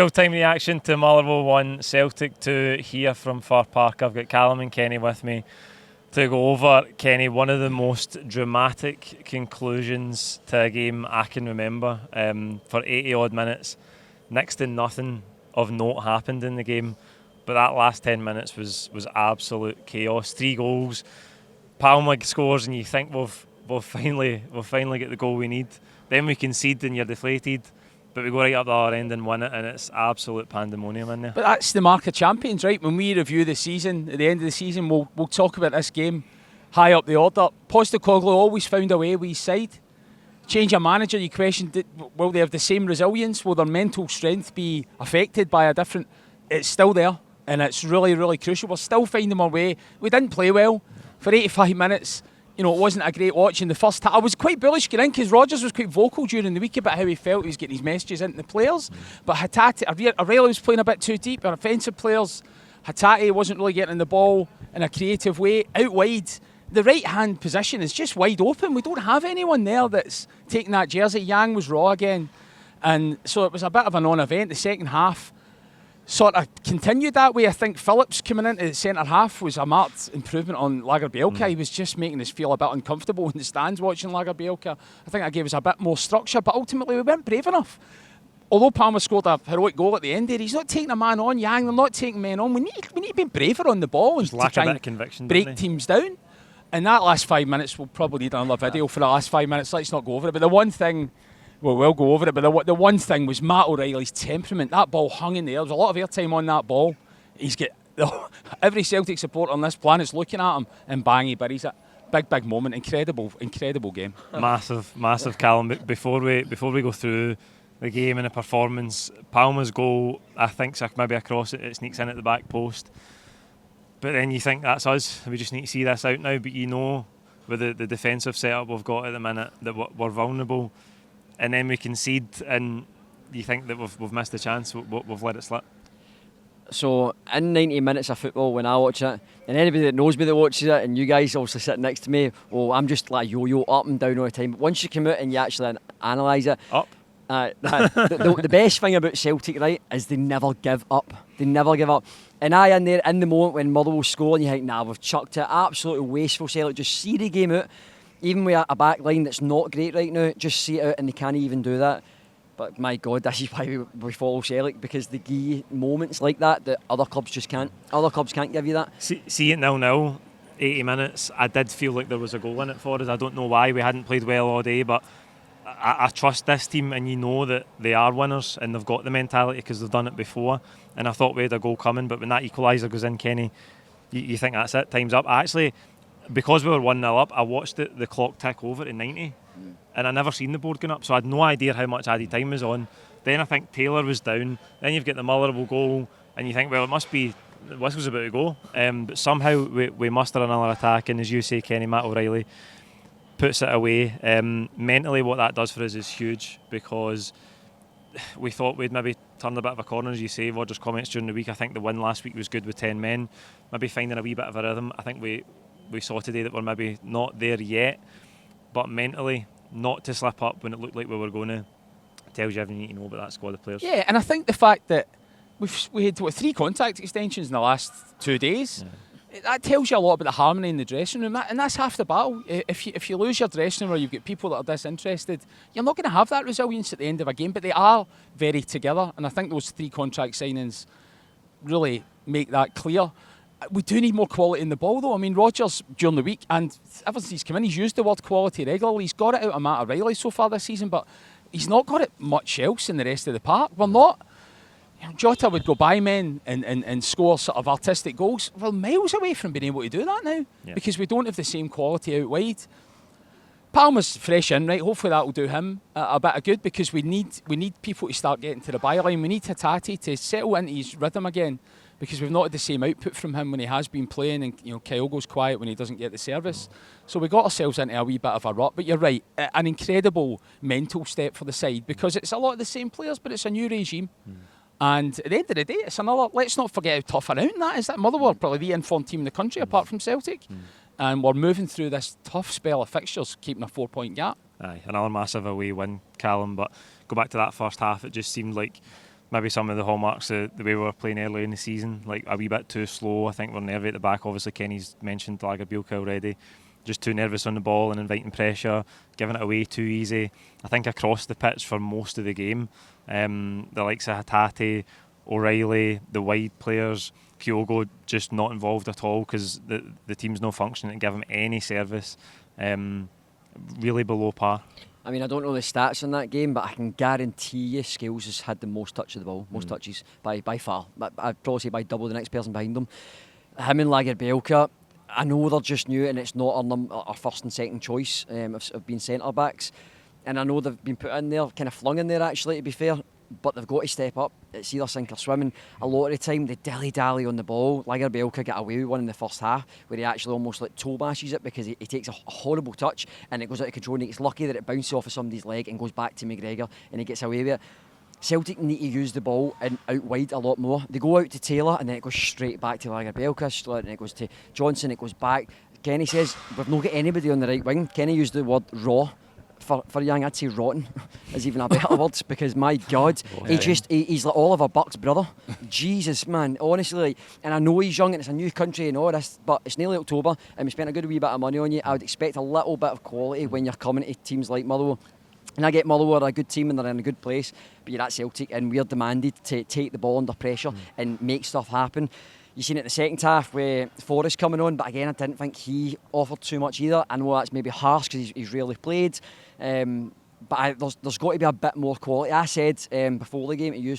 Full-time reaction to Motherwell 1, Celtic 2 here from Fir Park. I've got Callum and Kenny with me to go over. Kenny, one of the most dramatic conclusions to a game I can remember. For 80 odd minutes, next to nothing of note happened in the game, but that last 10 minutes was absolute chaos. 3 goals, Palma scores, and you think we'll finally get the goal we need. Then we concede and you're deflated, but we go right up the other end and win it, and it's absolute pandemonium in there. But that's the mark of champions, right? When we review the season, at the end of the season, we'll talk about this game high up the order. Postecoglou always found a way with his side. Change of manager, you questioned, will they have the same resilience? Will their mental strength be affected by a different... It's still there, and it's really, really crucial. We're still finding our way. We didn't play well for 85 minutes. You know, it wasn't a great watch in the first half. I was quite bullish getting in because Rodgers was quite vocal during the week about how he felt he was getting his messages into the players. But Hatate, Aurelio was playing a bit too deep. Our offensive players, Hatate wasn't really getting the ball in a creative way. Out wide, the right-hand position is just wide open. We don't have anyone there that's taking that jersey. Yang was raw again. And so it was a bit of a non-event. The second half sort of continued that way. I think Phillips coming into the centre half was a marked improvement on Lagerbielke. He was just making us feel a bit uncomfortable in the stands watching Lagerbielke. I think that gave us a bit more structure, but ultimately we weren't brave enough. Although Palma scored a heroic goal at the end there, he's not taking a man on. Yang, they're not taking men on. We need to be braver on the ball and to try and break teams down. And that last 5 minutes, we'll probably need another video for the last 5 minutes. Let's not go over it. But the one thing... Well, we'll go over it, but the one thing was Matt O'Reilly's temperament. That ball hung in the air. There was a lot of airtime on that ball. He's got every Celtic supporter on this planet's looking at him, and bang, he buries it. Big moment. Incredible game. Massive, Callum. Before we go through the game and the performance, Palma's goal, I think, maybe across it sneaks in at the back post. But then you think that's us. We just need to see this out now. But you know, with the defensive setup we've got at the minute, that we're vulnerable. And then we concede, and you think that we've missed the chance, we've let it slip. So, in 90 minutes of football, when I watch it, and anybody that knows me that watches it, and you guys obviously sit next to me, well, I'm just like yo-yo up and down all the time. But once you come out and you actually analyse it, the best thing about Celtic, right, is they never give up. They never give up. And in the moment when Motherwell score, and you think, nah, we've chucked it, absolutely wasteful Celtic, just see the game out. Even with a back line that's not great right now, just see it out, and they can't even do that. But my God, this is why we follow Celtic, because they give moments like that other clubs just can't. Other clubs can't give you that. See it 0-0, 80 minutes. I did feel like there was a goal in it for us. I don't know why. We hadn't played well all day, but I trust this team, and you know that they are winners and they've got the mentality because they've done it before. And I thought we had a goal coming, but when that equaliser goes in, Kenny, you think that's it, time's up. Because we were 1-0 up, I watched the clock tick over to 90, and I never seen the board going up, so I had no idea how much added time was on. Then I think Taylor was down. Then you've got the Motherwell goal, and you think, well, it must be the whistle's about to go. But somehow we muster another attack, and as you say, Kenny, Matt O'Reilly puts it away. Mentally, what that does for us is huge, because we thought we'd maybe turned a bit of a corner, as you say. Rodgers' comments during the week, I think the win last week was good with 10 men, maybe finding a wee bit of a rhythm. I think we saw today that we're maybe not there yet, but mentally not to slip up when it looked like we were going to tells you everything you need to know about that squad of players. Yeah, and I think the fact that we had 3 contact extensions in the last 2 days, that tells you a lot about the harmony in the dressing room, and that's half the battle. If you lose your dressing room, or you've got people that are disinterested, you're not going to have that resilience at the end of a game. But they are very together, and I think those 3 contract signings really make that clear. We do need more quality in the ball, though. I mean, Rodgers, during the week, and ever since he's come in, he's used the word quality regularly. He's got it out of Matt O'Reilly so far this season, but he's not got it much else in the rest of the park. We're not... Jota would go by men and score sort of artistic goals. We're miles away from being able to do that now, because we don't have the same quality out wide. Palma's fresh in, right? Hopefully that will do him a bit of good, because we need people to start getting to the byline. We need Hatate to settle into his rhythm again, because we've not had the same output from him when he has been playing, and Kyogo's quiet when he doesn't get the service. So we got ourselves into a wee bit of a rut. But you're right, an incredible mental step for the side, because it's a lot of the same players, but it's a new regime. And at the end of the day, it's another. Let's not forget how tough around that is. That Motherwell, probably the informed team in the country, apart from Celtic. And we're moving through this tough spell of fixtures, keeping a 4-point gap. Aye, another massive away win, Callum. But go back to that first half, it just seemed like maybe some of the hallmarks of the way we were playing early in the season, like a wee bit too slow. I think we're nervy at the back. Obviously, Kenny's mentioned Lagerbielke already. Just too nervous on the ball and inviting pressure, giving it away too easy. I think across the pitch for most of the game, the likes of Hatate, O'Reilly, the wide players, Kyogo just not involved at all because the team's no functioning to give him any service. Really below par. I mean, I don't know the stats in that game, but I can guarantee you Scales has had the most touch of the ball, most touches by far. I'd probably say by double the next person behind him. Him and Lagerbielke, I know they're just new and it's not our first and second choice of being centre backs, and I know they've been put in there, kind of flung in there actually, to be fair. But they've got to step up. It's either sink or swim, and a lot of the time they dilly-dally on the ball. Lagerbielke got away with one in the first half where he actually almost like toe bashes it because he takes a horrible touch and it goes out of control, and he gets lucky that it bounces off of somebody's leg and goes back to McGregor and he gets away with it. Celtic need to use the ball and out wide a lot more. They go out to Taylor and then it goes straight back to Lagerbielke, and it goes to Johnson, it goes back. Kenny says, we've not got anybody on the right wing. Kenny used the word raw. For Young, I'd say rotten is even a better word, because my God, he's like Oliver Buck's brother. Jesus, man, honestly, like, and I know he's young and it's a new country and all this, but it's nearly October and we spent a good wee bit of money on you. I would expect a little bit of quality when you're coming to teams like Motherwell. And I get Motherwell are a good team and they're in a good place, but you're at Celtic and we're demanded to take the ball under pressure and make stuff happen. You seen it in the second half with Forrest coming on, but again, I didn't think he offered too much either. I know that's maybe harsh because he's rarely played, but there's got to be a bit more quality. I said before the game,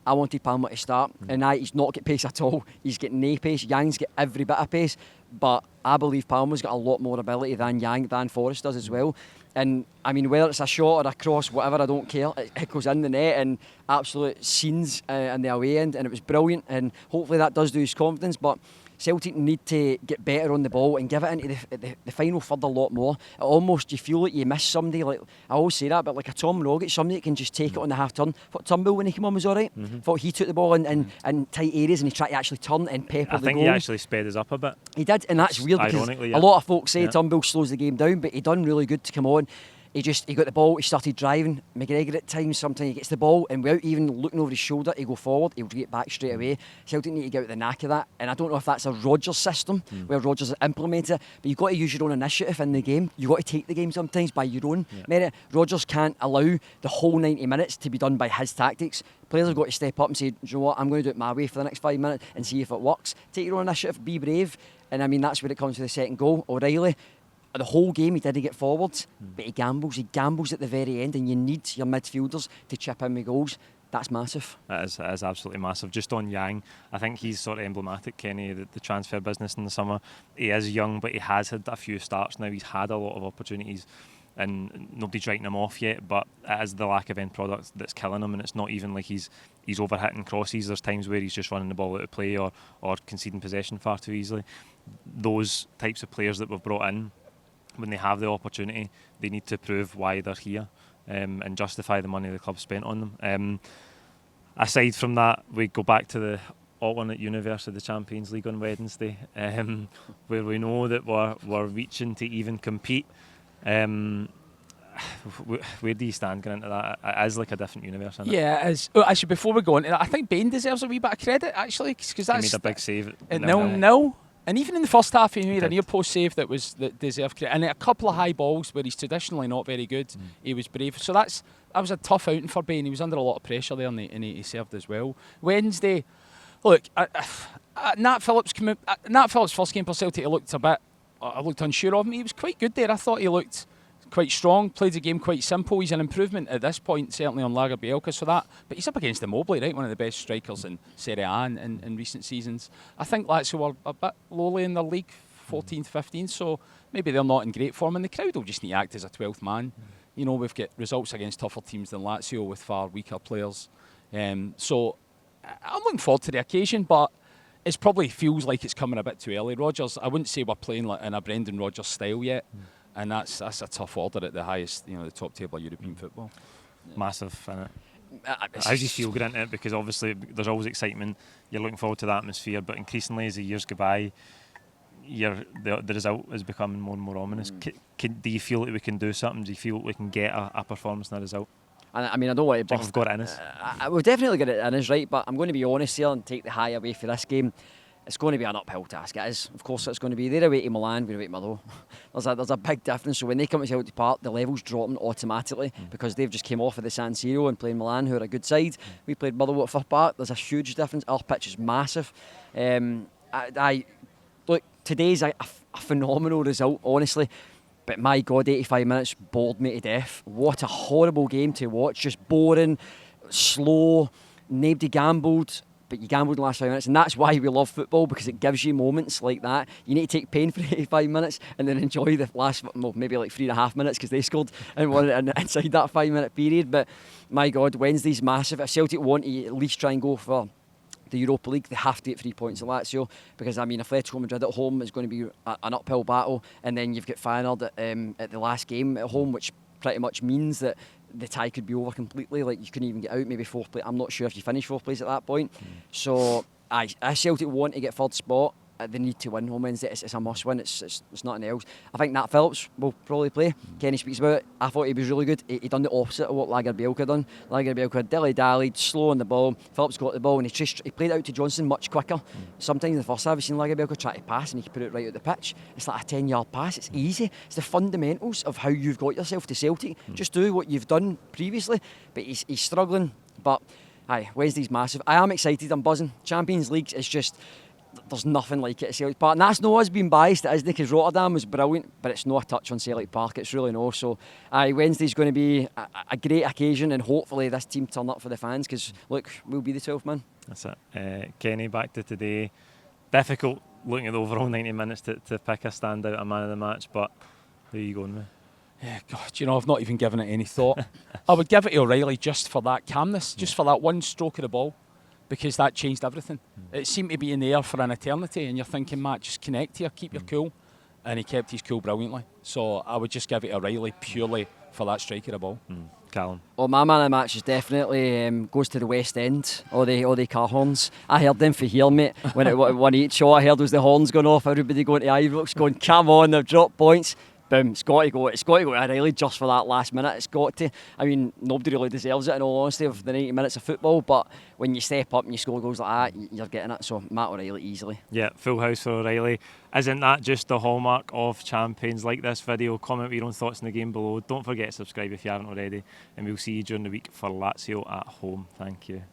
I wanted Palma to start, and he's not got pace at all. He's got no pace. Yang's got every bit of pace, but I believe Palma's got a lot more ability than Forrest does as well. And I mean, whether it's a shot or a cross, whatever, I don't care. It goes in the net and absolute scenes in the away end, and it was brilliant. And hopefully that does do his confidence. But Celtic need to get better on the ball and give it into the final third a lot more. It almost, you feel like you miss somebody. Like I always say that, but like a Tom Rogic, somebody that can just take it on the half turn. Thought Turnbull when he came on was all right. Thought he took the ball in tight areas and he tried to actually turn and pepper the goal. I think he actually sped us up a bit. He did, and that's weird because a lot of folks say Turnbull slows the game down, but he done really good to come on. He got the ball, he started driving. McGregor at times, sometimes he gets the ball and without even looking over his shoulder, he go forward, he'll get back straight away. Celtic need to get out the knack of that. And I don't know if that's a Rodgers system where Rodgers has implemented it, but you've got to use your own initiative in the game. You've got to take the game sometimes by your own merit. Rodgers can't allow the whole 90 minutes to be done by his tactics. Players have got to step up and say, do you know what, I'm going to do it my way for the next 5 minutes and see if it works. Take your own initiative, be brave. And I mean, that's where it comes to the second goal. O'Reilly, the whole game he didn't get forwards, but he gambles at the very end, and you need your midfielders to chip in with goals. That's massive. It is absolutely massive. Just on Yang, I think he's sort of emblematic, Kenny, the transfer business in the summer. He is young, but he has had a few starts now. He's had a lot of opportunities and nobody's writing him off yet, but it is the lack of end product that's killing him, and it's not even like he's overhitting crosses. There's times where he's just running the ball out of play or conceding possession far too easily. Those types of players that we've brought in, when they have the opportunity, they need to prove why they're here and justify the money the club spent on them. Aside from that, we go back to the alternate universe of the Champions League on Wednesday, where we know that we're reaching to even compete. Where do you stand going into that? It is like a different universe, isn't it? Yeah, it is. Oh, actually, before we go on, I think Bain deserves a wee bit of credit, actually, because that's... He made a big save at 0-0. And even in the first half, he made a near post save that deserved credit. And a couple of high balls where he's traditionally not very good, he was brave. So that was a tough outing for Bain. He was under a lot of pressure there, and he served as well. Wednesday, look, Nat Phillips first game for Celtic, I looked unsure of him. He was quite good there. I thought he looked quite strong, played the game quite simple. He's an improvement at this point, certainly on Lagerbielke, but he's up against Immobile, right? One of the best strikers in Serie A in recent seasons. I think Lazio were a bit lowly in their league, 14th, 15th, so maybe they're not in great form, and the crowd will just need to act as a 12th man. You know, we've got results against tougher teams than Lazio with far weaker players. So I'm looking forward to the occasion, but it probably feels like it's coming a bit too early. Rodgers, I wouldn't say we're playing like in a Brendan Rodgers style yet. And that's a tough order at the highest, the top table of European football. Massive, innit? How do you feel going into it? Because obviously there's always excitement. You're looking forward to the atmosphere, but increasingly as the years go by, the result is becoming more and more ominous. Do you feel that we can do something? Do you feel that we can get a performance and a result? And I mean, I don't want to I think we've got it in us. we've definitely got it in us, right? But I'm going to be honest here and take the high away for this game. It's going to be an uphill task. It is. Of course, it's going to be. They're away to Milan, we're away to Motherwell. There's a big difference. So when they come to Celtic Park, the level's dropping automatically because they've just came off of the San Siro and playing Milan, who are a good side. We played Motherwell at Fir Park. There's a huge difference. Our pitch is massive. Look, today's a phenomenal result, honestly. But my God, 85 minutes bored me to death. What a horrible game to watch. Just boring, slow, nobody gambled. But you gambled in the last 5 minutes, and that's why we love football, because it gives you moments like that. You need to take pain for 85 minutes and then enjoy the last, well, maybe like 3.5 minutes because they scored and won it inside that 5-minute period. But my God, Wednesday's massive. If Celtic want to at least try and go for the Europa League, they have to get 3 points at Lazio, because I mean, Atletico Madrid at home is going to be an uphill battle, and then you've got Feyenoord at the last game at home, which pretty much means that the tie could be over completely. Like, you couldn't even get out, maybe fourth place. I'm not sure if you finish fourth place at that point. So I Celtic want to get third spot. They need to win on Wednesday. It's a must win. It's nothing else. I think Nat Phillips will probably play. Kenny speaks about it. I thought he was really good. He done the opposite of what Lagerbielke done. Lagerbielke dilly-dallied, slow on the ball. Phillips got the ball and he played it out to Johnson much quicker. Sometimes in the first half, we've seen Lagerbielke try to pass and he can put it right out the pitch. It's like a 10-yard pass. It's easy. It's the fundamentals of how you've got yourself to Celtic. Just do what you've done previously. But he's struggling. But aye, Wednesday's massive. I am excited. I'm buzzing. Champions League is just... There's nothing like it at Celtic Park. And that's not us being biased, it is because Rotterdam was brilliant, but it's no a touch on Celtic Park. It's really no. So Wednesday's going to be a great occasion, and hopefully this team turn up for the fans, because look, we'll be the 12th man. That's it. Kenny, back to today. Difficult looking at the overall 90 minutes to pick a standout, a man of the match, but who are you going with? Yeah, God, you know, I've not even given it any thought. I would give it to O'Reilly just for that calmness, just for that one stroke of the ball, because that changed everything. It seemed to be in the air for an eternity, and you're thinking, Matt, just connect here, keep your cool. And he kept his cool brilliantly. So I would just give it to O'Reilly purely for that strike of the ball. Callum? Well, my man of the match is definitely goes to the West End, all the car horns. I heard them for here, mate. When it won each show, I heard was the horns going off, everybody going to Ibrox, going, come on, they've dropped points. Boom, it's got to go to O'Reilly just for that last minute. It's got to. I mean, nobody really deserves it, in all honesty, of the 90 minutes of football, but when you step up and you score goals like that, you're getting it. So Matt O'Reilly easily. Yeah, full house for O'Reilly. Isn't that just the hallmark of champions? Like this video, comment with your own thoughts on the game below. Don't forget to subscribe if you haven't already, and we'll see you during the week for Lazio at home. Thank you.